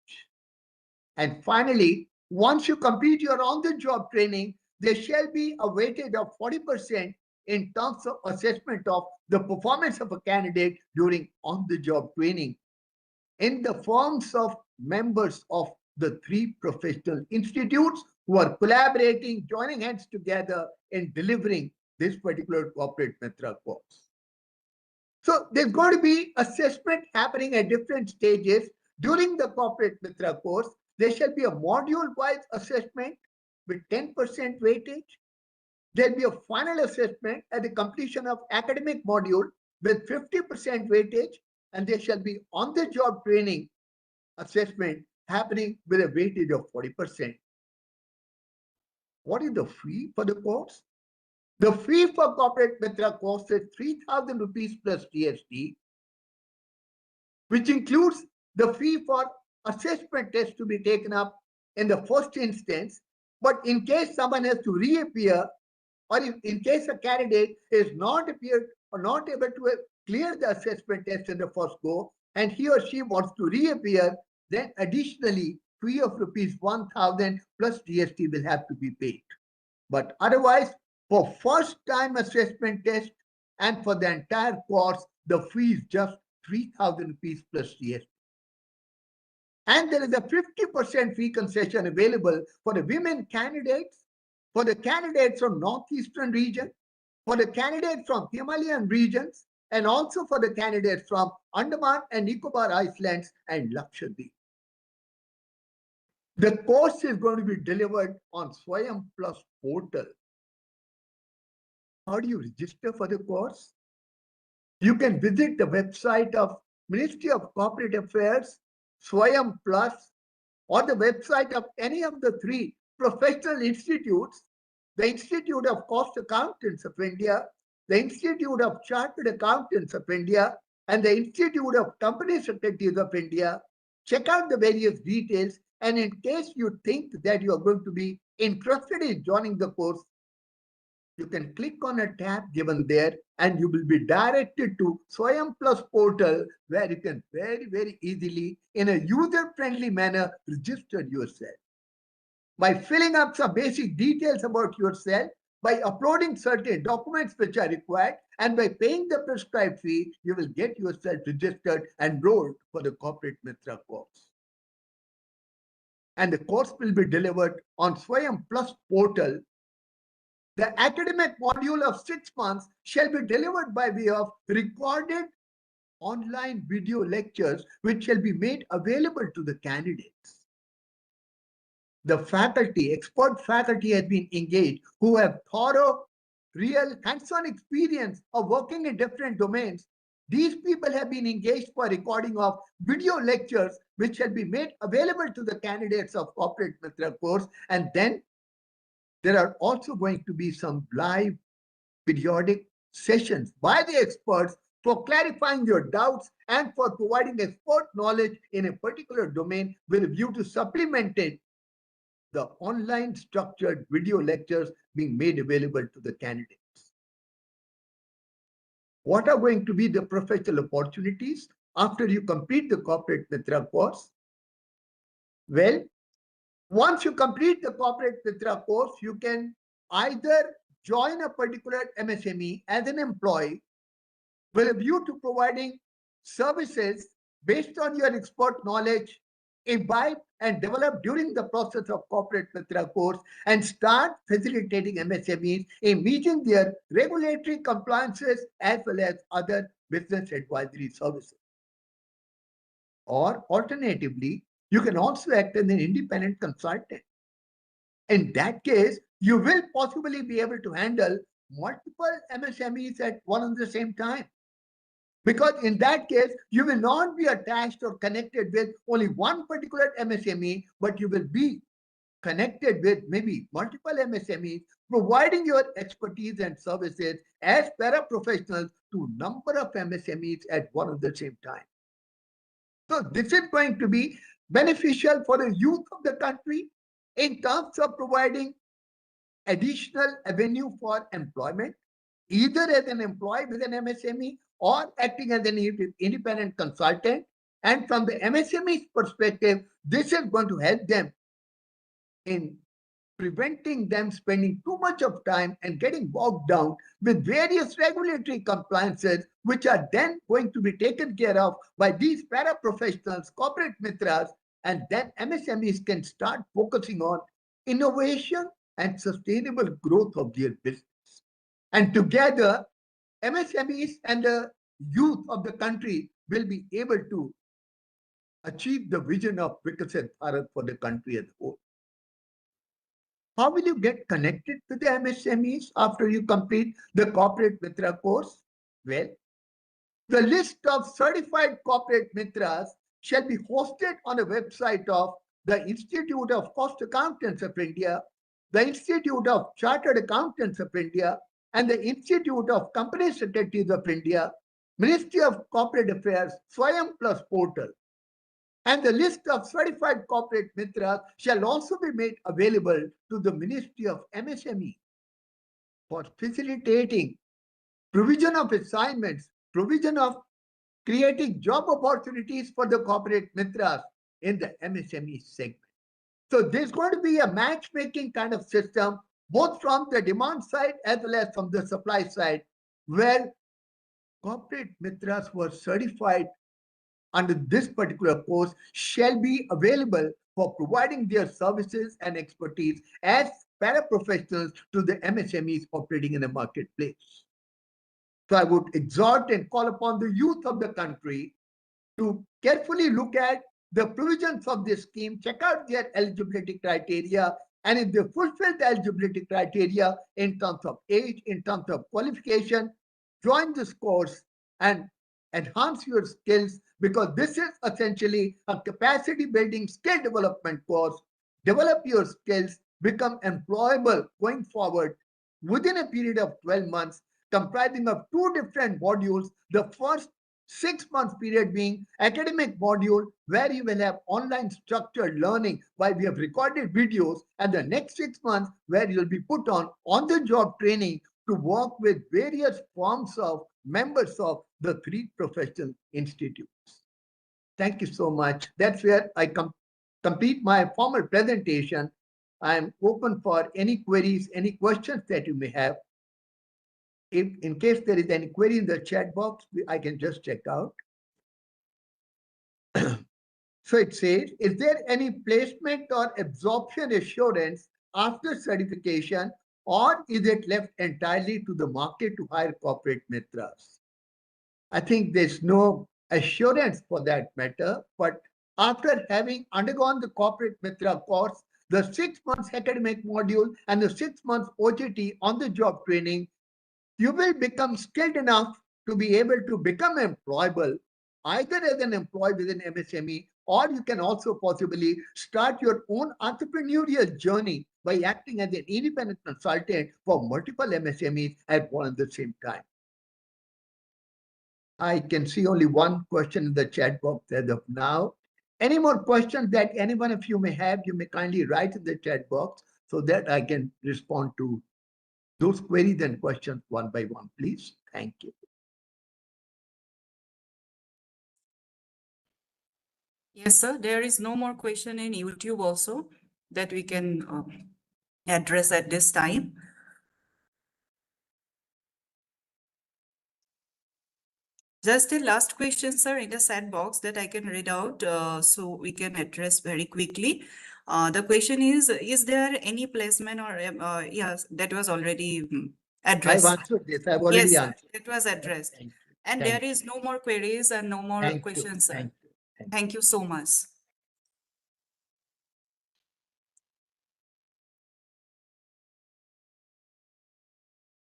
E: And finally, once you complete your on-the-job training, there shall be a weightage of 40% in terms of assessment of the performance of a candidate during on-the-job training in the forms of members of the 3 professional institutes who are collaborating, joining hands together in delivering this particular corporate Mitra course. So there's going to be assessment happening at different stages during the corporate Mitra course. There shall be a module-wise assessment with 10% weightage. There'll be a final assessment at the completion of academic module with 50% weightage, and there shall be on-the-job training assessment happening with a weightage of 40%. What is the fee for the course? The fee for corporate Mitra course is 3,000 rupees plus GST, which includes the fee for assessment test to be taken up in the first instance. But in case someone has to reappear, or in case a candidate is not appeared or not able to clear the assessment test in the first go, and he or she wants to reappear, then additionally, fee of rupees 1,000 plus GST will have to be paid. But otherwise, for first time assessment test and for the entire course, the fee is just 3,000 rupees plus GST. And there is a 50% fee concession available for the women candidates, for the candidates from Northeastern region, for the candidates from Himalayan regions, and also for the candidates from Andaman and Nicobar Islands and Lakshadweep. The course is going to be delivered on Swayam Plus portal. How do you register for the course? You can visit the website of Ministry of Corporate Affairs, Swayam Plus, or the website of any of the three professional institutes, the Institute of Cost Accountants of India, the Institute of Chartered Accountants of India, and the Institute of Company Secretaries of India. Check out the various details, and in case you think that you are going to be interested in joining the course, you can click on a tab given there and you will be directed to Swayam Plus portal, where you can very easily, in a user-friendly manner, register yourself. By filling up some basic details about yourself, by uploading certain documents which are required, and by paying the prescribed fee, you will get yourself registered and enrolled for the Corporate Mitra course. And the course will be delivered on Swayam Plus portal. The academic module of 6 months shall be delivered by way of recorded online video lectures, which shall be made available to the candidates. The faculty, expert faculty, has been engaged who have thorough, real, hands-on experience of working in different domains. These people have been engaged for recording of video lectures, which shall be made available to the candidates of Corporate Mitra course. And then there are also going to be some live periodic sessions by the experts for clarifying your doubts and for providing expert knowledge in a particular domain with a view to supplementing the online structured video lectures being made available to the candidates. What are going to be the professional opportunities after you complete the Corporate Mitra course? Well, once you complete the Corporate Mitra course, you can either join a particular MSME as an employee with a view to providing services based on your expert knowledge imbibed and developed during the process of Corporate Mitra course, and start facilitating MSMEs in meeting their regulatory compliances as well as other business advisory services. Or alternatively, you can also act as an independent consultant. In that case, you will possibly be able to handle multiple MSMEs at one and the same time. Because in that case, you will not be attached or connected with only one particular MSME, but you will be connected with maybe multiple MSMEs, providing your expertise and services as paraprofessionals to a number of MSMEs at one and the same time. So this is going to be beneficial for the youth of the country in terms of providing additional avenue for employment, either as an employee with an MSME or acting as an independent consultant. And from the MSME's perspective, this is going to help them in preventing them spending too much of time and getting bogged down with various regulatory compliances, which are then going to be taken care of by these paraprofessionals, corporate mitras, and then MSMEs can start focusing on innovation and sustainable growth of their business. And together, MSMEs and the youth of the country will be able to achieve the vision of Viksit Bharat for the country as a whole. How will you get connected with the MSMEs after you complete the Corporate Mitra course? Well, the list of certified corporate Mitras shall be hosted on a website of the Institute of Cost Accountants of India, the Institute of Chartered Accountants of India, and the Institute of Company Secretaries of India, Ministry of Corporate Affairs, Swayam Plus portal. And the list of certified corporate Mitras shall also be made available to the Ministry of MSME for facilitating provision of assignments, provision of creating job opportunities for the corporate Mitras in the MSME segment. So there's going to be a matchmaking kind of system, both from the demand side as well as from the supply side, where corporate Mitras were certified under this particular course shall be available for providing their services and expertise as paraprofessionals to the MSMEs operating in the marketplace. So I would exhort and call upon the youth of the country to carefully look at the provisions of this scheme, check out their eligibility criteria, and if they fulfill the eligibility criteria in terms of age, in terms of qualification, join this course and enhance your skills, because this is essentially a capacity building skill development course. Develop your skills, become employable going forward within a period of 12 months, comprising of 2 different modules. The first 6 months period being academic module, where you will have online structured learning while we have recorded videos, and the next 6 months where you'll be put on the job training to work with various forms of members of the 3 professional institutes. Thank you so much. That's where I complete my formal presentation. I'm open for any queries, any questions that you may have. If in case there is any query in the chat box, I can just check out. So it says, is there any placement or absorption assurance after certification, or is it left entirely to the market to hire corporate Mitras? I think there's no assurance for that matter, but after having undergone the corporate Mitra course, the 6 months academic module and the 6 months OJT on the job training, you will become skilled enough to be able to become employable either as an employee within MSME, or you can also possibly start your own entrepreneurial journey by acting as an independent consultant for multiple MSMEs at one and the same time. I can see only one question in the chat box as of now. Any more questions that any one of you may have, you may kindly write in the chat box so that I can respond to those queries and questions one by one, please. Thank you.
F: Yes, sir. There is no more question in YouTube also that we can address at this time. Just a last question, sir, in the chat box that I can read out so we can address very quickly. The question is there any placement or, yes, that was already addressed.
E: I've answered this. I've already
F: yes,
E: answered.
F: It was addressed.
E: Thank you.
F: And
E: Thank
F: there is no more queries and no more
E: Thank
F: questions,
E: you.
F: sir.
E: Thank you.
F: Thank you so much.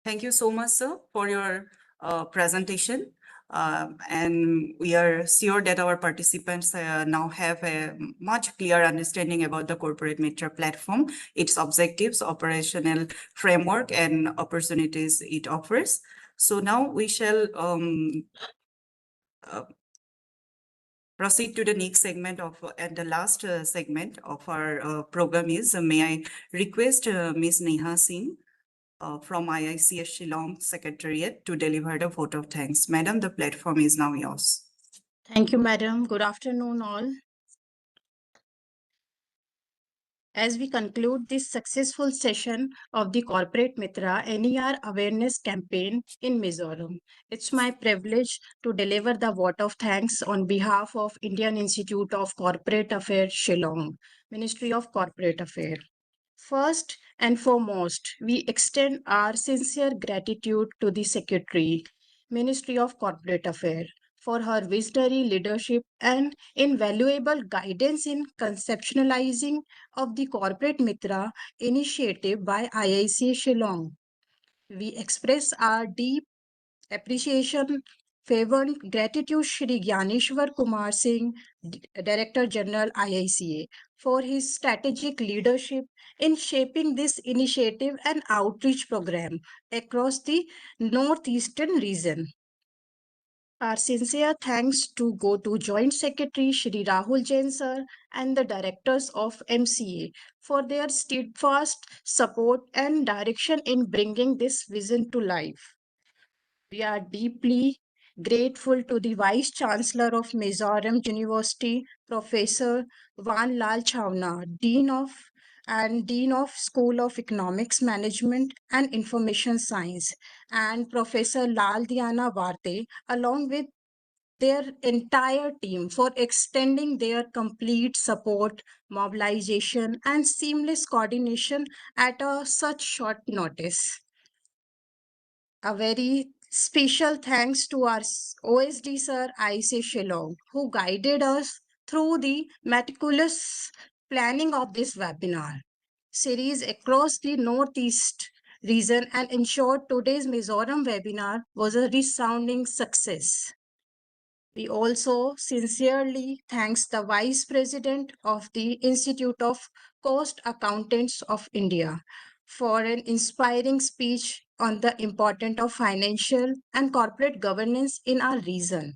F: Thank you so much, sir, for your presentation. And we are sure that our participants now have a much clear understanding about the Corporate Mitra platform, its objectives, operational framework, and opportunities it offers. So now we shall proceed to the next segment of, and the last segment of our program is, may I request Ms. Neha Singh from IICS Shillong Secretariat to deliver the vote of thanks. Madam, the platform is now yours.
J: Thank you, madam. Good afternoon, all. As we conclude this successful session of the Corporate Mitra NER Awareness Campaign in Mizoram, it's my privilege to deliver the vote of thanks on behalf of Indian Institute of Corporate Affairs, Shillong, Ministry of Corporate Affairs. First and foremost, we extend our sincere gratitude to the Secretary, Ministry of Corporate Affairs, for her visionary leadership and invaluable guidance in conceptualizing of the Corporate Mitra initiative by IIC Shillong. We express our deep appreciation, fervent gratitude Shri Gyaneshwar Kumar Singh, Director General IICA, for his strategic leadership in shaping this initiative and outreach program across the northeastern region. Our sincere thanks to go to Joint Secretary Shri Rahul Jain sir and the directors of MCA for their steadfast support and direction in bringing this vision to life. We are deeply grateful to the Vice Chancellor of Mizoram University, Professor Van Lal Chawna, Dean of School of Economics Management and Information Science, and Professor Lal Diana Varte, along with their entire team for extending their complete support, mobilization, and seamless coordination at such short notice. A very special thanks to our OSD sir, IC Shillong, who guided us through the meticulous planning of this webinar series across the Northeast region and ensured today's Mizoram webinar was a resounding success. We also sincerely thanks the Vice President of the Institute of Cost Accountants of India for an inspiring speech on the importance of financial and corporate governance in our region.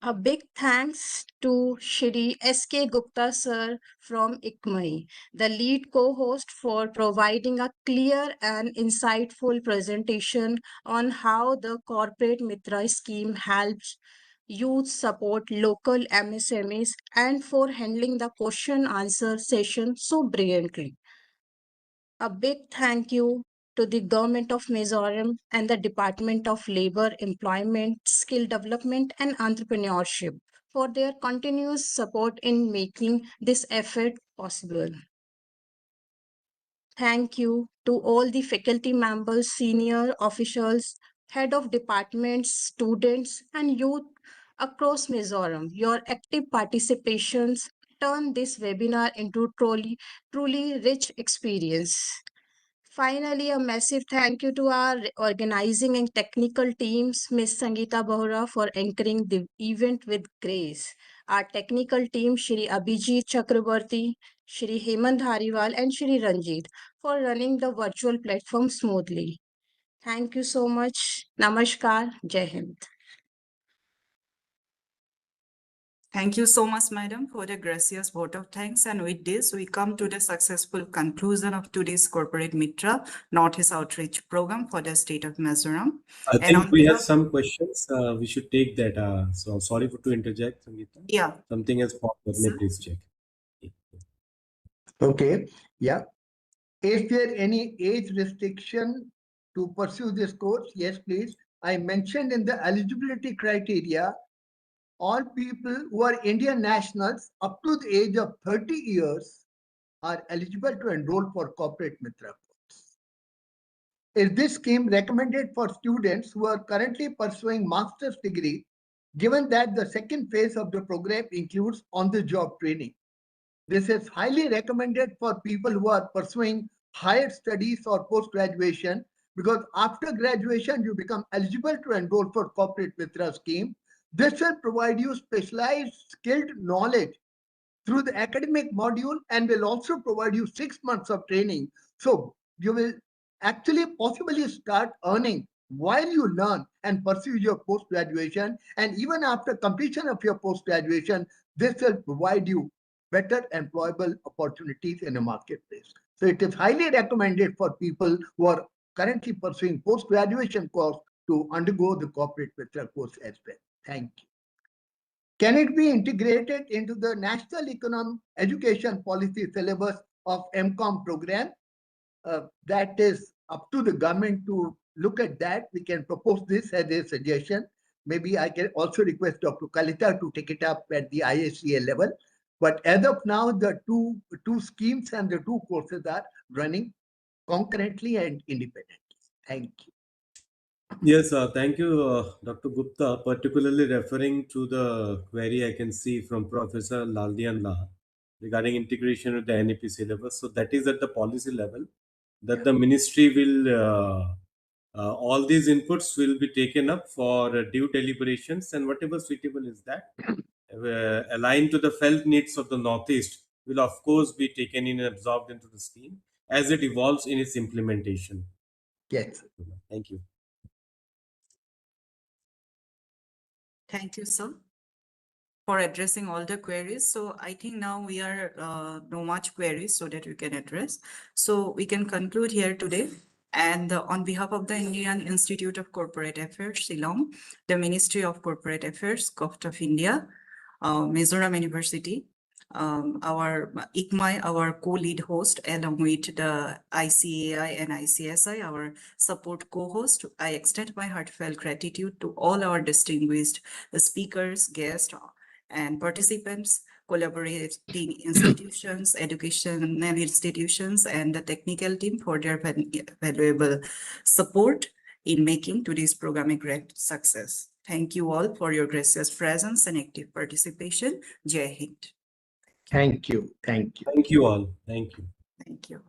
J: A big thanks to Shri S.K. Gupta sir from ICMAI, the lead co-host, for providing a clear and insightful presentation on how the Corporate Mitra scheme helps youth support local MSMEs and for handling the question answer session so brilliantly. A big thank you to the Government of Mizoram and the Department of Labor, Employment, Skill Development and Entrepreneurship for their continuous support in making this effort possible. Thank you to all the faculty members, senior officials, head of departments, students and youth across Mizoram. Your active participations turn this webinar into truly rich experience. Finally, a massive thank you to our organizing and technical teams, Ms. Sangeeta Bohra, for anchoring the event with grace. Our technical team, Shri Abhijit Chakrabarti, Shri Hemant Dhariwal, and Shri Ranjit, for running the virtual platform smoothly. Thank you so much. Namaskar. Jai Hind.
F: Thank you so much, madam, for the gracious vote of thanks. And with this, we come to the successful conclusion of today's Corporate Mitra Northeast Outreach Program for the state of Mizoram.
G: I think we have some questions. We should take that. So sorry to interject, Sangeeta.
F: Yeah.
G: Something has popped up. Let me please check.
E: Okay. Yeah. Is there any age restriction to pursue this course? Yes, please. I mentioned in the eligibility criteria, all people who are Indian nationals up to the age of 30 years are eligible to enroll for Corporate Mitra course. Is this scheme recommended for students who are currently pursuing master's degree, given that the second phase of the program includes on-the-job training? This is highly recommended for people who are pursuing higher studies or post-graduation, because after graduation, you become eligible to enroll for Corporate Mitra scheme. This will provide you specialized skilled knowledge through the academic module and will also provide you 6 months of training. So you will actually possibly start earning while you learn and pursue your post-graduation. And even after completion of your post-graduation, this will provide you better employable opportunities in the marketplace. So it is highly recommended for people who are currently pursuing post-graduation course to undergo the Corporate Mitra course as well. Thank you. Can it be integrated into the National Economic Education Policy syllabus of MCOM program? That is up to the government to look at that. We can propose this as a suggestion. Maybe I can also request Dr. Kalita to take it up at the ISCA level. But as of now, the two schemes and the two courses are running concurrently and independently. Thank you.
G: Yes, thank you, Dr. Gupta, particularly referring to the query I can see from Professor Laldianla regarding integration with the NEP syllabus. So that is at the policy level that the ministry will, all these inputs will be taken up for due deliberations, and whatever suitable is that, aligned to the felt needs of the Northeast, will of course be taken in and absorbed into the scheme as it evolves in its implementation.
E: Yes.
G: Thank you.
F: Thank you, sir, for addressing all the queries. So I think now we are no much queries so that we can address. So we can conclude here today. And on behalf of the Indian Institute of Corporate Affairs, Shillong, the Ministry of Corporate Affairs, Government of India, Mizoram University, our ICMAI, our co-lead host, along with the ICAI and ICSI, our support co-host, I extend my heartfelt gratitude to all our distinguished speakers, guests, and participants, collaborating institutions, educational institutions, and the technical team for their valuable support in making today's program a great success. Thank you all for your gracious presence and active participation. Jai Hind.
E: Thank you. Thank you.
G: Thank you all. Thank you.
F: Thank you.